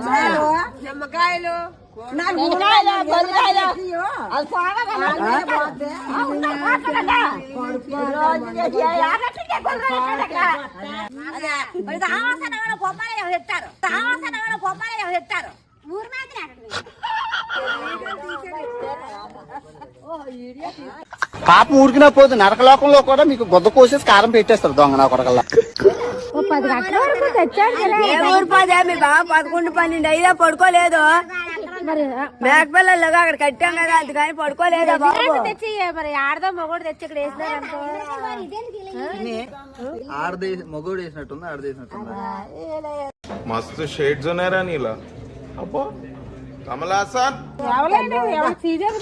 చూసాడు నిమ్మకాయలు చెప్తారు ఊరు పాపం ఊరికినా పోదు నరకలోకంలో కూడా మీకు గొద్ద కోసేసి కారం పెట్టేస్తారు దొంగ నా కొడకల్లా. 10 గంటల వరకు తెచ్చాడు. మీ బావ 11, 12 అయినా పడుకోలేదు. మేకపిల్లలుగా అక్కడ కట్టాం కదా అందుకని పడుకోలేదు. తెచ్చి మరి ఆడదా మగోడు తెచ్చి ఇక్కడ వేసినారనుకో. మగోడు వేసినట్టుంది ఆడదేసినట్టుంది. मस्त शेड्स ఉన్నాయి రా నీలా. అబ్బో కమలాసన్ ఎవరైనా ఎవరు సీరియస్